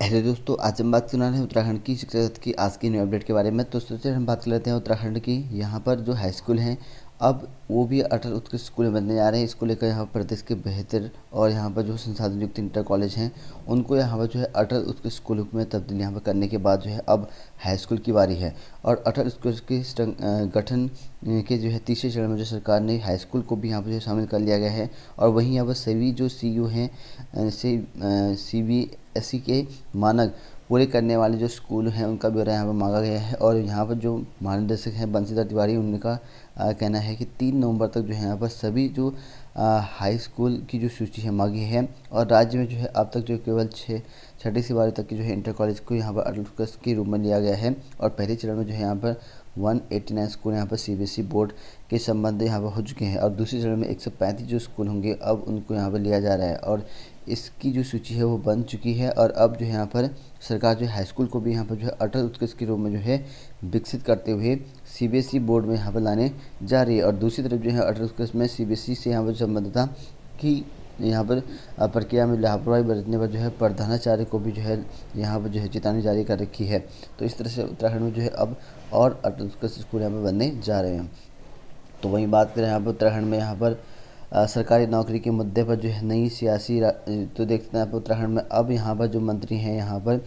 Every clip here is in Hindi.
हेलो दोस्तों, आज हम बात करने वाले हैं उत्तराखंड की शिक्षा जगत की आज की न्यू अपडेट के बारे में। तो सबसे हम बात कर लेते हैं उत्तराखंड की। यहाँ पर जो हाई स्कूल हैं अब वो भी अटल उत्कृष्ट स्कूल बनने जा रहे हैं। इसको लेकर यहाँ प्रदेश के बेहतर और यहाँ पर जो संसाधन युक्त इंटर कॉलेज हैं उनको यहाँ पर जो है अटल उत्कृष्ट स्कूल में तब्दील यहाँ पर करने के बाद जो है अब हाई स्कूल की बारी है। और अटल उत्कृष्ट के गठन के जो है तीसरे चरण में जो सरकार ने हाई स्कूल को भी यहाँ पर जो शामिल कर लिया गया है। और वहीं यहाँ पर सभी जो CU हैं CBSE के मानक पूरे करने वाले जो स्कूल हैं उनका ब्यौरा यहाँ पर मांगा गया है। और यहाँ पर जो महानिदेशक हैं बंशीधर तिवारी, उनका कहना है कि 3 नवंबर तक जो है यहाँ पर सभी जो हाई स्कूल की जो सूची है मांगी है। और राज्य में जो है अब तक जो केवल 6ठी से 12वीं तक की जो है इंटर कॉलेज को यहाँ पर अटल उत्कृष्ट के रूप में लिया गया है। और पहले चरण में जो है यहाँ पर 189 स्कूल यहाँ पर CBSE बोर्ड के संबंध यहाँ पर हो चुके हैं। और दूसरे चरण में 135 जो स्कूल होंगे अब उनको यहाँ पर लिया जा रहा है। और इसकी जो सूची है वो बन चुकी है। और अब जो यहाँ पर सरकार जो हाई स्कूल को भी यहाँ पर जो है अटल उत्कृष्ट के रूप में जो है विकसित करते हुए CBSE बोर्ड में यहाँ पर लाने जा रही है। और दूसरी तरफ जो है अटल उत्कृष्ट में CBSE से यहाँ पर संबद्धता की यहाँ पर प्रक्रिया में लापरवाही बरतने पर जो है प्रधानाचार्य को भी जो है यहाँ पर जो है चेतावनी जारी कर रखी है। तो इस तरह से उत्तराखंड में जो है अब और अटल उत्कृष्ट स्कूल यहाँ पर बनने जा रहे हैं। तो वहीं बात करें यहाँ पर उत्तराखंड में यहाँ पर सरकारी नौकरी के मुद्दे पर जो है नई सियासी तो देखते हैं आप उत्तराखंड में अब यहाँ पर जो मंत्री हैं यहाँ पर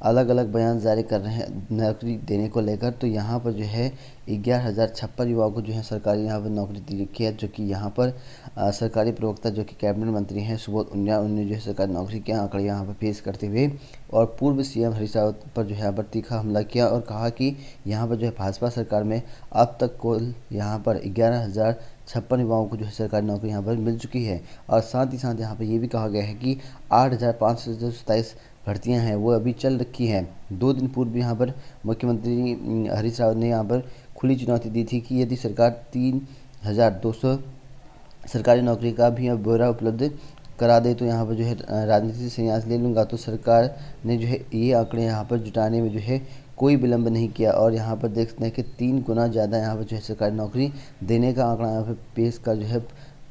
अलग अलग बयान जारी कर रहे हैं नौकरी देने को लेकर। तो यहाँ पर जो है 11,056 युवाओं को जो है सरकारी यहाँ पर नौकरी दी रखी है। जो कि यहाँ पर सरकारी प्रवक्ता जो कि कैबिनेट मंत्री हैं सुबोध उनियाल, उन्होंने जो है सरकारी नौकरी के आंकड़े यहाँ पर पेश करते हुए और पूर्व CM हरीश रावत पर जो है यहाँ पर तीखा हमला किया और कहा कि यहाँ पर जो है भाजपा सरकार में अब तक कुल यहाँ पर 11,056 युवाओं को जो है सरकारी नौकरी यहाँ पर मिल चुकी है। और साथ ही साथ यहाँ पर ये भी कहा गया है कि 8,527 भर्तियां हैं वो अभी चल रखी हैं। 2 दिन पूर्व यहाँ पर मुख्यमंत्री हरीश रावत ने यहाँ पर खुली चुनौती दी थी कि यदि सरकार 3,200 सरकारी नौकरी का भी ब्यौरा उपलब्ध करा दे तो यहाँ पर जो है राजनीति से संन्यास ले लूँगा। तो सरकार ने जो है ये आंकड़े यहाँ पर जुटाने में जो है कोई विलंब नहीं किया। और यहाँ पर देख सकते हैं कि 3 गुना ज़्यादा यहाँ पर जो है सरकारी नौकरी देने का आंकड़ा यहाँ पर पेश कर जो है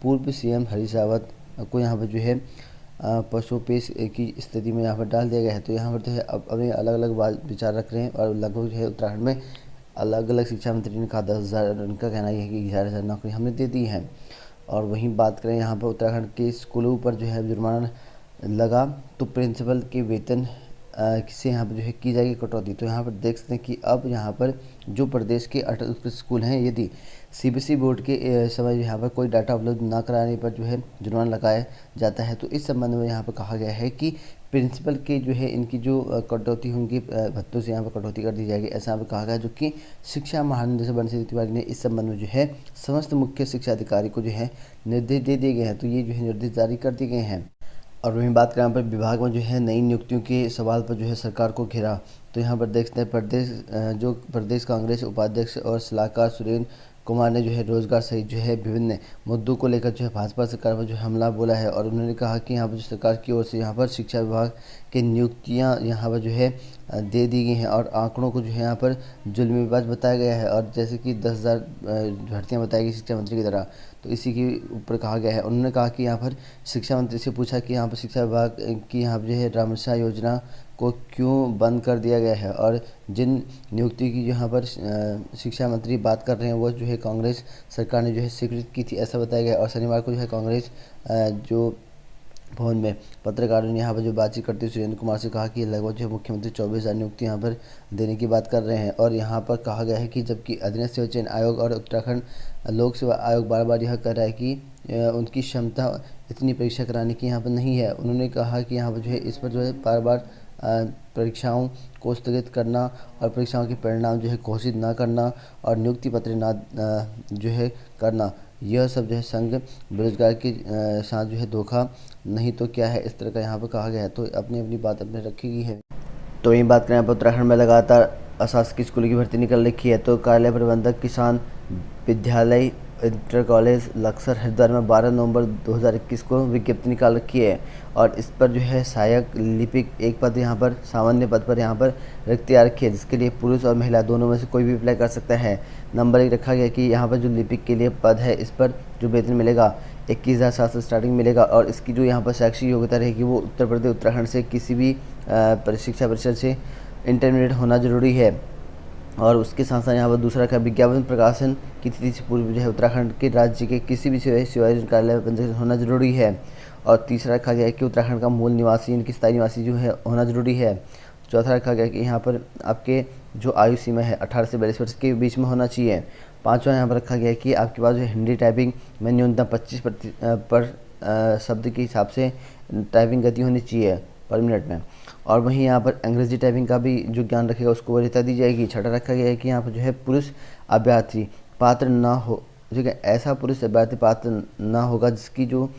पूर्व CM हरीश रावत को यहाँ पर जो है पशुपेश की स्थिति में यहाँ पर डाल दिया गया है। तो यहाँ पर जो है अब अभी अलग अलग विचार रख रहे हैं। और लगभग जो है उत्तराखंड में अलग अलग शिक्षा मंत्री ने कहा 10,000, उनका कहना यह है कि 11,000 नौकरी हमने दे दी है। और वहीं बात करें यहाँ पर उत्तराखंड के स्कूलों पर जो है जुर्माना लगा तो प्रिंसिपल के वेतन से यहाँ पर जो है की जाएगी कटौती। तो यहाँ पर देख सकते हैं कि अब यहाँ पर जो प्रदेश के अटल उत्कृष्ट स्कूल हैं यदि CBSE बोर्ड के समय यहाँ पर कोई डाटा उपलब्ध ना कराने पर जो है जुर्माना लगाया जाता है। तो इस संबंध में यहाँ पर कहा गया है कि प्रिंसिपल के जो है इनकी जो कटौती होंगी भत्तों से यहाँ पर कटौती कर दी जाएगी, ऐसा यहाँ पर कहा गया। जो कि शिक्षा महानिदेशक बंशीधर तिवारी ने इस संबंध में जो है समस्त मुख्य शिक्षा अधिकारी को जो है निर्देश दे दिए गए हैं। तो ये जो है निर्देश जारी कर दिए गए हैं। और वहीं बात करें यहाँ पर विभाग में जो है नई नियुक्तियों के सवाल पर जो है सरकार को घेरा। तो यहाँ पर देखते हैं प्रदेश कांग्रेस उपाध्यक्ष और सलाहकार सुरेंद्र कुमार ने जो है रोजगार सहित जो है विभिन्न मुद्दों को लेकर जो है भाजपा सरकार पर जो हमला बोला है। और उन्होंने कहा कि यहाँ पर जो सरकार की ओर से यहाँ पर शिक्षा विभाग की नियुक्तियाँ यहाँ पर जो है दे दी गई हैं और आंकड़ों को जो है यहाँ पर जुल्मीबाज बताया गया है। और जैसे कि 10,000 भर्तियाँ बताई गई शिक्षा मंत्री की तरह, तो इसी के ऊपर कहा गया है। उन्होंने कहा कि यहाँ पर शिक्षा मंत्री से पूछा कि यहाँ पर शिक्षा विभाग की यहाँ पर जो है रामसा योजना को क्यों बंद कर दिया गया है। और जिन नियुक्ति की यहाँ पर शिक्षा मंत्री बात कर रहे हैं वो जो है कांग्रेस सरकार ने जो है स्वीकृत की थी, ऐसा बताया गया। और शनिवार को जो है कांग्रेस जो भवन में पत्रकारों ने यहाँ पर जो बातचीत करते हुए सुरेंद्र कुमार से कहा कि लगभग जो है मुख्यमंत्री 24,000 नियुक्ति यहाँ पर देने की बात कर रहे हैं। और यहाँ पर कहा गया है कि जबकि अधीनस्थ सेवा चयन आयोग और उत्तराखंड लोक सेवा आयोग बार बार यह कर रहा है कि उनकी क्षमता इतनी परीक्षा कराने की यहाँ पर नहीं है। उन्होंने कहा कि यहाँ पर जो है इस पर जो है बार बार परीक्षाओं को स्थगित करना और परीक्षाओं के परिणाम जो है घोषित ना करना और नियुक्ति पत्र ना जो है करना, यह सब जो है संघ बेरोजगार के साथ जो है धोखा नहीं तो क्या है, इस तरह का यहाँ पर कहा गया है। तो अपनी अपनी बात अपने रखी गई है। तो यही बात करें यहाँ पर उत्तराखंड में लगातार अशासकीय स्कूलों की भर्ती निकल रखी है। तो कार्यालय प्रबंधक किसान विद्यालय इंटर कॉलेज लक्सर हरिद्वार में 12 नवंबर 2021 को विज्ञप्ति निकाल रखी है। और इस पर जो है सहायक लिपिक एक पद यहाँ पर सामान्य पद पर यहाँ पर रिक्ति आ रखी है, जिसके लिए पुरुष और महिला दोनों में से कोई भी अप्लाई कर सकता है। नंबर 1 रखा गया कि यहाँ पर जो लिपिक के लिए पद है इस पर जो वेतन मिलेगा 21,700 से स्टार्टिंग मिलेगा। और इसकी जो यहाँ पर शैक्षिक योग्यता रहेगी वो उत्तर प्रदेश उत्तराखंड से किसी भी शिक्षा परिषद से इंटरमीडिएट होना ज़रूरी है। और उसके साथ साथ यहाँ पर दूसरा रखा विज्ञापन प्रकाशन की तिथि से पूर्व जो है उत्तराखंड के राज्य के किसी भी सेवायोजन कार्यालय में पंजीकृत होना जरूरी है। और तीसरा रखा गया है कि उत्तराखंड का मूल निवासी यानी कि स्थायी निवासी जो है होना जरूरी है। चौथा रखा गया कि यहाँ पर आपके जो आयु सीमा है 18 से 42 वर्ष के बीच में होना चाहिए। पाँचवा यहाँ पर रखा गया है कि आपके पास जो हिंदी टाइपिंग में न्यूनतम 25 पर शब्द के हिसाब से टाइपिंग गति होनी चाहिए पर मिनट में। और वहीं यहाँ पर अंग्रेजी टाइपिंग का भी जो ज्ञान रखेगा उसको वरीयता दी जाएगी। छठा रखा गया है कि यहाँ पर जो है पुरुष अभ्यर्थी पात्र ना हो, ठीक है, ऐसा पुरुष अभ्यर्थी पात्र ना होगा जिसकी जो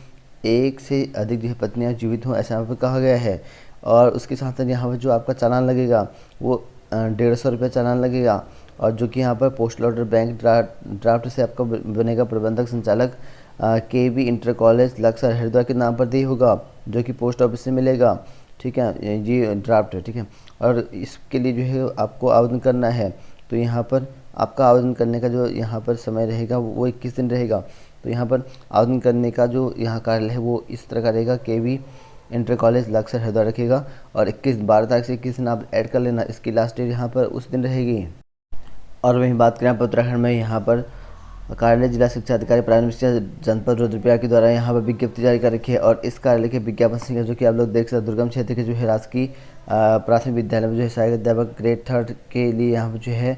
एक से अधिक जो है पत्नियाँ जीवित हों, ऐसा यहाँ पर कहा गया है। और उसके साथ साथ यहाँ पर जो आपका चालान लगेगा वो 150 रुपये चालान लगेगा। और जो कि यहाँ पर पोस्टल ऑर्डर बैंक ड्राफ्ट से आपका बनेगा प्रबंधक संचालक KB inter college Laksar Haridwar के नाम पर दी होगा, जो कि पोस्ट ऑफिस से मिलेगा, ठीक है, ये ड्राफ्ट है, ठीक है। और इसके लिए जो है आपको आवेदन करना है। तो यहाँ पर आपका आवेदन करने का जो यहाँ पर समय रहेगा वो 21 दिन रहेगा। तो यहाँ पर आवेदन करने का जो यहाँ कार्य है वो इस तरह का रहेगा, KB inter college Laksar Haridwar रखेगा। और 12 तारीख से 21 दिन आप ऐड कर लेना, इसकी लास्ट डेट यहाँ पर उस दिन रहेगी। और वहीं बात करें आप उत्तराखंड में, यहाँ पर कार्यालय जिला शिक्षा अधिकारी प्राथमिक शिक्षा जनपद रुद्रप्रयाग के द्वारा यहाँ पर विज्ञप्ति जारी कर रखी है। और इस कार्यालय के विज्ञापन संख्या जो कि आप लोग देख सकते दुर्गम क्षेत्र के जो है राजकीय प्राथमिक विद्यालय में जो है सहायक अध्यापक ग्रेड 3 के लिए यहाँ पर जो है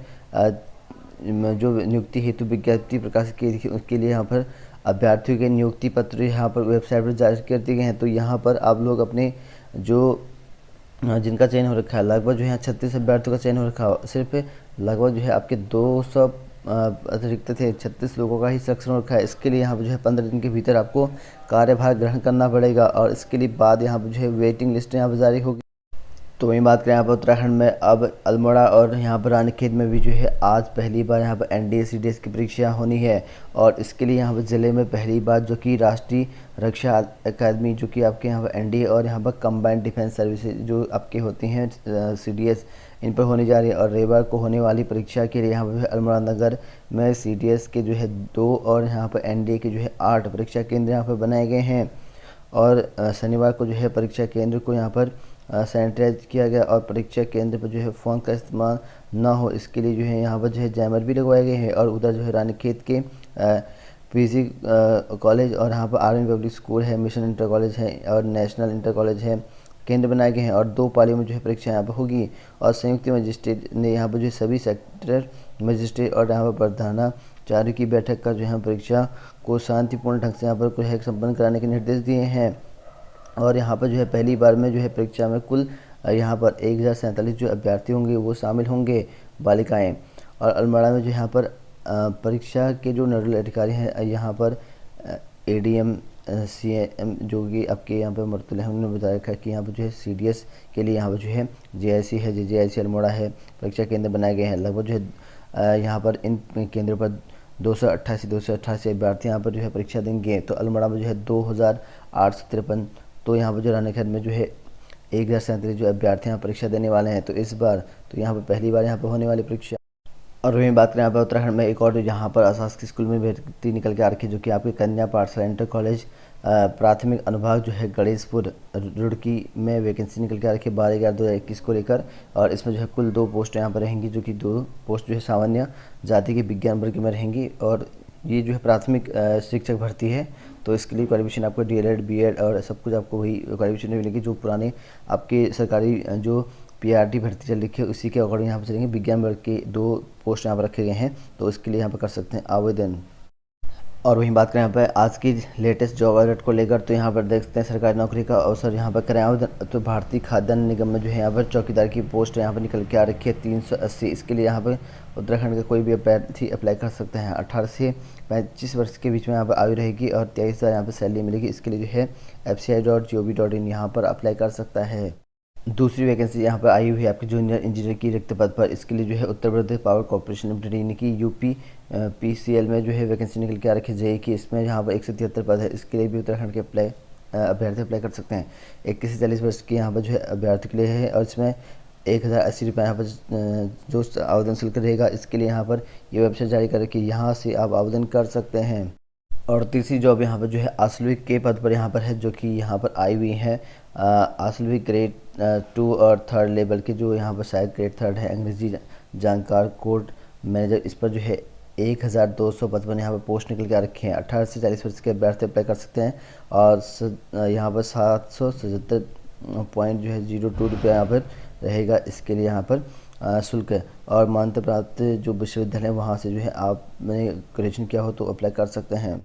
जो नियुक्ति हेतु विज्ञप्ति प्रकाशित की थी उसके लिए यहाँ पर अभ्यर्थियों के नियुक्ति पत्र यहाँ पर वेबसाइट पर जारी कर दिए गए हैं। तो यहाँ पर आप लोग अपने जो जिनका चयन हो रखा है लगभग जो है 36 अभ्यर्थियों का चयन हो रखा है, सिर्फ लगभग जो है आपके 200 अतिरिक्त थे, 36 लोगों का ही सिलेक्शन हो रखा है। इसके लिए यहाँ पर जो है 15 दिन के भीतर आपको कार्यभार ग्रहण करना पड़ेगा। और इसके लिए बाद यहाँ पर जो है वेटिंग लिस्ट यहाँ पर जारी होगी। तो वहीं बात करें यहाँ पर उत्तराखंड में, अब अल्मोड़ा और यहाँ पर रानीखेत में भी जो है आज पहली बार यहाँ पर NDA CDS की परीक्षा होनी है। और इसके लिए यहाँ पर ज़िले में पहली बार जो कि राष्ट्रीय रक्षा अकादमी जो कि आपके यहाँ पर NDA और यहाँ पर कंबाइंड डिफेंस सर्विसेज जो आपके होती हैं CDS, इन पर होने जा रही है। और रविवार को होने वाली परीक्षा के लिए यहाँ पर अल्मोड़ा नगर में CDS के जो है 2 और यहाँ पर NDA के जो है 8 परीक्षा केंद्र यहाँ पर बनाए गए हैं। और शनिवार को जो है परीक्षा केंद्र को यहाँ पर सैनिटाइज किया गया। और परीक्षा केंद्र पर जो है फ़ोन का इस्तेमाल ना हो इसके लिए जो है यहाँ पर जो है जैमर भी लगवाए गए हैं। और उधर जो है रानीखेत के PG कॉलेज और यहाँ पर आर्मी पब्लिक स्कूल है, मिशन इंटर कॉलेज है और नेशनल इंटर कॉलेज है, केंद्र बनाए गए हैं। और 2 पालियों में जो है परीक्षा यहाँ पर होगी। और संयुक्त मजिस्ट्रेट ने यहाँ पर जो सभी सेक्टर मजिस्ट्रेट और यहाँ पर प्रधानाचार्य की बैठक कर जो है परीक्षा को शांतिपूर्ण ढंग से यहाँ पर कुछ संपन्न कराने के निर्देश दिए हैं। और यहाँ पर जो है पहली बार में जो है परीक्षा में कुल यहाँ पर 1047 जो अभ्यर्थी होंगे वो शामिल होंगे, बालिकाएं। और अल्मोड़ा में जो यहाँ पर परीक्षा के जो नोडल अधिकारी हैं यहाँ पर ADM CM जो कि आपके यहाँ पर मरतुल है, उन्होंने बताया रखा है कि यहाँ पर जो है CDS के लिए यहाँ पर जो है JIC है, JJIC अल्मोड़ा है, परीक्षा केंद्र बनाए गए हैं। लगभग जो है यहाँ पर इन केंद्रों पर 288 अभ्यर्थी यहाँ पर जो है परीक्षा देंगे। तो अल्मोड़ा में जो है 2853, तो यहाँ पर जो रानीखेत में जो है 1037 जो अभ्यर्थी यहाँ परीक्षा देने वाले हैं। तो इस बार तो यहाँ पर पहली बार यहाँ पर होने वाली परीक्षा। और वहीं बात करें यहाँ पर उत्तराखंड में एक और यहाँ पर अशासकीय स्कूल में भर्ती निकल के आ रखी है, जो कि आपके कन्या पाठशाला इंटर कॉलेज प्राथमिक अनुभाग जो है गणेशपुर रुड़की में वैकेंसी निकल के आ रखी है 12/11/2021 को लेकर। और इसमें जो है कुल 2 पोस्ट यहाँ पर रहेंगी, जो कि 2 पोस्ट जो है सामान्य जाति के विज्ञान वर्ग में रहेंगी। और ये जो है प्राथमिक शिक्षक भर्ती है। तो इसके लिए क्वालिफिकेशन आपको DLED BEd और सब कुछ आपको वही क्वालिफिकेशन मिलेगी जो पुराने आपके सरकारी जो PRT भर्ती चल रखी है उसी के अकॉर्डिंग यहाँ पर चलेंगे। विज्ञान वर्ग के 2 पोस्ट यहाँ पर रखे गए हैं, तो इसके लिए यहाँ पर कर सकते हैं आवेदन। और वहीं बात करें यहाँ पर आज की लेटेस्ट जॉब अलर्ट को लेकर, तो यहाँ पर देखते हैं सरकारी नौकरी का अवसर यहाँ पर करें आवेदन। तो भारतीय खाद्यान्न निगम में जो है यहाँ पर चौकीदार की पोस्ट यहाँ पर निकल के आ रखी है 380। इसके लिए यहाँ पर उत्तराखंड का कोई भी अभ्यर्थी अप्लाई कर सकते हैं। 18 से 35 वर्ष के बीच में यहाँ पर आयु रहेगी और 23,000 यहाँ पर सैलरी मिलेगी। इसके लिए जो है fci.gov.in यहाँ पर अप्लाई कर सकता है। दूसरी वैकेंसी यहाँ पर आई हुई है आपकी जूनियर इंजीनियर की रिक्त पद पर। इसके लिए जो है Uttar Pradesh power corporation limited यानी कि UPPCL में जो है वैकेंसी निकल के आ रखी है की। इसमें यहाँ पर 173 पद है। इसके लिए भी उत्तराखंड के अभ्यर्थी अप्लाई कर सकते हैं। 21 से 40 वर्ष के यहाँ पर जो है अभ्यर्थी के लिए है। और इसमें 1080 रुपये यहाँ पर जो आवेदन शुल्क रहेगा। इसके लिए यहाँ पर ये वेबसाइट जारी कर रखी है, यहाँ से आप आवेदन कर सकते हैं। और तीसरी जॉब यहाँ पर जो है आसलवी के पद पर यहाँ पर है, जो कि यहाँ पर आई हुई है आसलवी ग्रेड 2 और 3rd लेवल के, जो यहाँ पर शायद ग्रेड 3rd है, अंग्रेजी जानकार कोड मैनेजर। इस पर जो है 1255 यहाँ पर पोस्ट निकल के आ रखे हैं। 18 से 40 वर्ष के अभ्यर्थी अप्लाई कर सकते हैं और यहाँ पर 777.02 रुपये यहाँ पर रहेगा इसके लिए यहाँ पर शुल्क है। और मान्यता प्राप्त जो विश्वविद्यालय वहाँ से जो है आपने ग्रेजुएशन किया हो तो अप्लाई कर सकते हैं।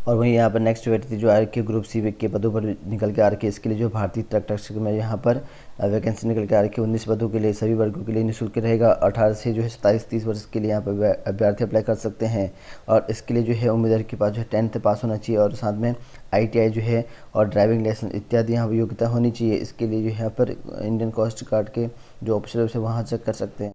और वहीं यहाँ पर नेक्स्ट वैकेंसी जो आ रखी है ग्रुप सी के पदों पर निकल के आ रखी है। इसके लिए जो भारतीय ट्रक टैक्सी में यहाँ पर वैकेंसी निकल के आ रखी है 19 पदों के लिए, सभी वर्गों के लिए निःशुल्क रहेगा। 18 से जो है 27-30 वर्ष के लिए यहाँ पर अभ्यर्थी अप्लाई कर सकते हैं। और इसके लिए जो है उम्मीदवार के पास जो है 10th पास होना चाहिए और साथ में ITI जो है और ड्राइविंग लाइसेंस इत्यादि यहाँ पर योग्यता होनी चाहिए। इसके लिए जो है यहाँ पर इंडियन कोस्ट गार्ड के जो ऑफिसर है उसे वहाँ चेक कर सकते हैं।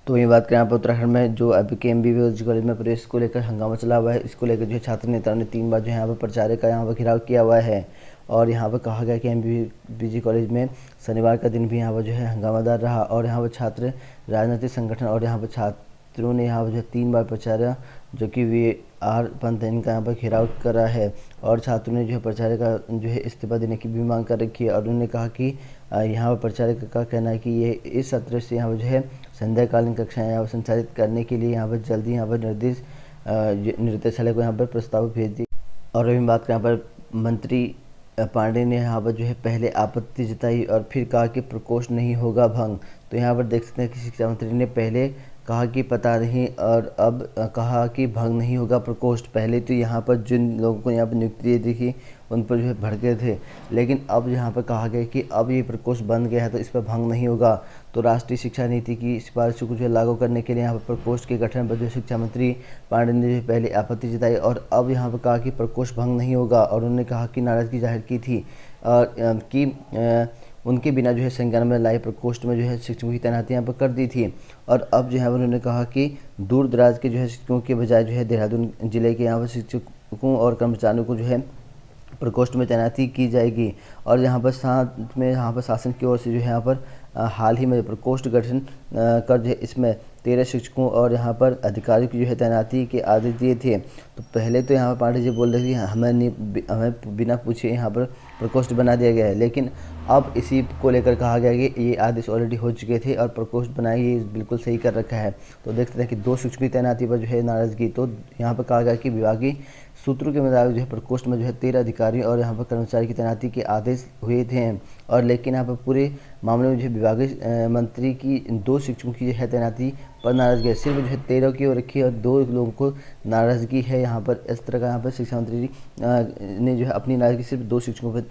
तो ये बात करें यहाँ पर उत्तराखंड में जो अभी के MBBS कॉलेज में प्रवेश को लेकर हंगामा चला हुआ है, इसको लेकर जो है छात्र नेताओं ने 3 बार जो है यहाँ पर प्राचार्य का यहाँ पर घेराव किया हुआ है। और यहाँ पर कहा गया कि MBBS कॉलेज में शनिवार का दिन भी यहाँ पर जो है हंगामादार रहा और यहाँ पर छात्र राजनीतिक संगठन और यहाँ पर छात्रों ने यहाँ पर जो 3 बार प्राचार्य जो कि VR पंत इनका यहाँ पर घेराव करा है। और छात्रों ने जो है प्राचार्य का जो है इस्तीफा देने की भी मांग कर रखी है। और उन्होंने कहा कि यहाँ पर प्राचार्य का कहना है कि ये इस सत्र से यहाँ पर जो है संध्याकालीन कक्षाएं यहाँ पर संचालित करने के लिए यहाँ पर जल्दी यहाँ पर निर्देशालय को यहाँ पर प्रस्ताव भेज दी। और अभी बात करें यहाँ पर मंत्री पांडे ने यहाँ पर जो है पहले आपत्ति जताई और फिर कहा कि प्रकोष्ठ नहीं होगा भंग। तो यहाँ पर देख सकते हैं कि शिक्षा मंत्री ने पहले कहा कि पता नहीं और अब कहा कि भंग नहीं होगा प्रकोष्ठ। पहले तो यहाँ पर जिन लोगों को यहाँ पर नियुक्ति दी थी उन पर जो है भड़के थे, लेकिन अब यहाँ पर कहा गया कि अब ये प्रकोष्ठ बन गया है तो इस पर भंग नहीं होगा। तो राष्ट्रीय शिक्षा नीति की सिफारिशों को जो है लागू करने के लिए यहाँ पर प्रकोष्ठ के गठन पर जो शिक्षा मंत्री पांडे ने जो पहले आपत्ति जताई और अब यहाँ पर कहा कि प्रकोष्ठ भंग नहीं होगा। और उन्होंने कहा कि नाराजगी जाहिर की थी और कि उनके बिना जो है संज्ञान में लाए प्रकोष्ठ में जो है शिक्षकों की तैनाती यहाँ पर कर दी थी। और अब जो है उन्होंने कहा कि दूर दराज के जो है शिक्षकों के बजाय जो है देहरादून जिले के यहाँ पर शिक्षकों और कर्मचारियों को जो है प्रकोष्ठ में तैनाती की जाएगी। और यहाँ पर साथ में यहाँ पर शासन की ओर से जो है यहाँ पर हाल ही में प्रकोष्ठ गठन कर जो है इसमें 13 शिक्षकों और यहाँ पर अधिकारियों की जो है तैनाती के आदेश दिए थे। तो पहले तो यहाँ पर पांडे जी बोल रहे थे हमें बिना पूछे यहाँ पर प्रकोष्ठ बना दिया गया है, लेकिन अब इसी को लेकर कहा गया कि ये आदेश ऑलरेडी हो चुके थे और प्रकोष्ठ बनाए ये बिल्कुल सही कर रखा है। तो देखते हैं कि 2 शिक्षकों की तैनाती पर जो है नाराजगी। तो यहाँ पर कहा गया कि विभागीय सूत्रों के मुताबिक जो है प्रकोष्ठ में जो है 13 अधिकारी और यहाँ पर कर्मचारी की तैनाती के आदेश हुए थे। और लेकिन यहाँ पर पूरे मामले में जो है विभागीय मंत्री की 2 शिक्षकों की जो है तैनाती पर नाराजगी है। सिर्फ जो है 13 की ओर रखी है और 2 लोगों को नाराज़गी है। यहाँ पर इस तरह का यहाँ पर शिक्षा मंत्री ने जो है अपनी नाराज़गी सिर्फ 2 शिक्षकों पर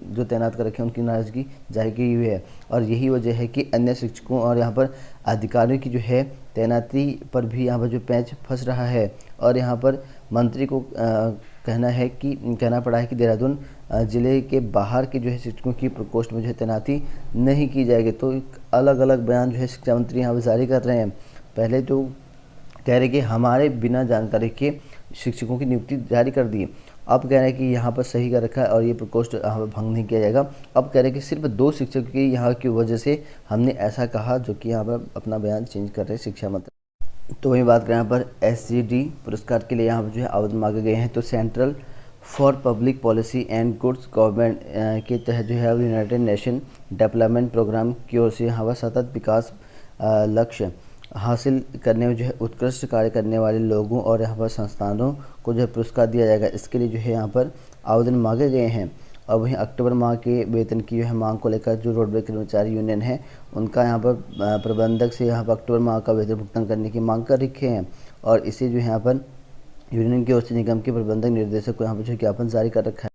जो तैनात कर रखे हैं उनकी नाराज़गी जाहिर की हुई है। और यही वजह है कि अन्य शिक्षकों और यहाँ पर अधिकारियों की जो है तैनाती पर भी यहाँ पर जो पैंच फंस रहा है। और यहाँ पर मंत्री को कहना पड़ा है कि देहरादून ज़िले के बाहर के जो है शिक्षकों की प्रकोष्ठ में जो है तैनाती नहीं की जाएगी। तो अलग अलग बयान जो है शिक्षा मंत्री यहाँ पर जारी कर रहे हैं। पहले तो कह रहे कि हमारे बिना जानकारी के शिक्षकों की नियुक्ति जारी कर दी, अब कह रहे हैं कि यहाँ पर सही कर रखा है और ये प्रकोष्ठ यहाँ पर भंग नहीं किया जाएगा। अब कह रहे हैं कि सिर्फ 2 शिक्षक की यहाँ की वजह से हमने ऐसा कहा, जो कि यहाँ पर अपना बयान चेंज कर रहे हैं शिक्षा मंत्री। तो वही बात करें यहाँ पर SGD पुरस्कार के लिए यहाँ पर जो है आवेदन मांगे गए हैं। तो central for public policy and goods government के तहत जो है यूनाइटेड नेशन डेवलपमेंट प्रोग्राम की ओर से यहाँ पर सतत विकास लक्ष्य हासिल करने में जो है उत्कृष्ट कार्य करने वाले लोगों और यहाँ पर संस्थानों को जो है पुरस्कार दिया जाएगा। इसके लिए जो है यहाँ पर आवेदन मांगे गए हैं। और वहीं अक्टूबर माह के वेतन की जो है मांग को लेकर जो रोडवेज कर्मचारी यूनियन है उनका यहाँ पर प्रबंधक से यहाँ पर अक्टूबर माह का वेतन भुगतान करने की मांग कर रखे हैं। और इसे जो है यहाँ पर यूनियन की ओर से निगम के प्रबंधक निर्देशक को यहाँ पर जो ज्ञापन जारी कर रखा है।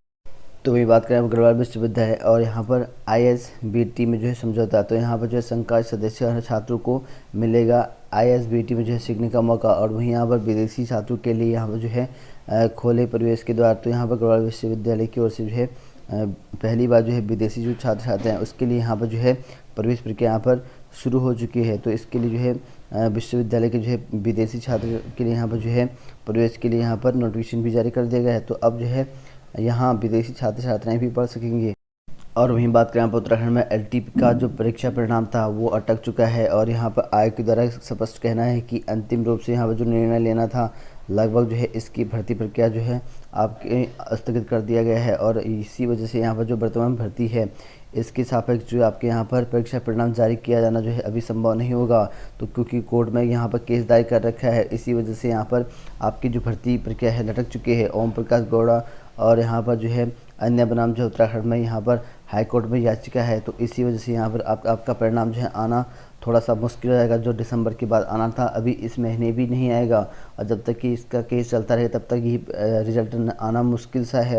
तो वही बात करें अग्रवाल विश्वविद्यालय और यहाँ पर ISBT में जो है समझौता। तो यहाँ पर जो है संकाय सदस्य और छात्रों को मिलेगा ISBT में जो है सीखने का मौका। और वहीं यहाँ पर विदेशी छात्रों के लिए यहाँ पर जो है खोले प्रवेश के द्वार। तो यहाँ पर अग्रवाल विश्वविद्यालय की ओर से जो है पहली बार जो है विदेशी जो छात्र आते हैं उसके लिए यहाँ पर जो है प्रवेश प्रक्रिया यहाँ पर शुरू हो चुकी है। तो इसके लिए जो है विश्वविद्यालय के जो है विदेशी छात्र के लिए यहाँ पर जो है प्रवेश के लिए यहाँ पर नोटिफिकेशन भी जारी कर दिया गया है। तो अब जो है यहाँ विदेशी छात्र छात्राएँ भी पढ़ सकेंगे। और वहीं बात करें उत्तराखंड में LTP का जो परीक्षा परिणाम था वो अटक चुका है। और यहाँ पर आयोग के द्वारा स्पष्ट कहना है कि अंतिम रूप से यहाँ पर जो निर्णय लेना था लगभग जो है इसकी भर्ती प्रक्रिया जो है आपके स्थगित कर दिया गया है। और इसी वजह से यहाँ पर जो वर्तमान भर्ती है इसके सापेक्ष जो आपके यहाँ पर परीक्षा परिणाम जारी किया जाना जो है अभी संभव नहीं होगा। तो क्योंकि कोर्ट में यहाँ पर केस दायर कर रखा है, इसी वजह से यहाँ पर आपकी जो भर्ती प्रक्रिया है लटक चुकी है। ओम प्रकाश गौड़ा और यहाँ पर जो है अन्य बनाम जो उत्तराखंड में यहाँ पर हाई कोर्ट में याचिका है, तो इसी वजह से यहाँ पर आपका परिणाम जो है आना थोड़ा सा मुश्किल हो जाएगा। जो दिसंबर के बाद आना था अभी इस महीने भी नहीं आएगा, और जब तक कि इसका केस चलता रहे तब तक ही रिजल्ट आना मुश्किल सा है।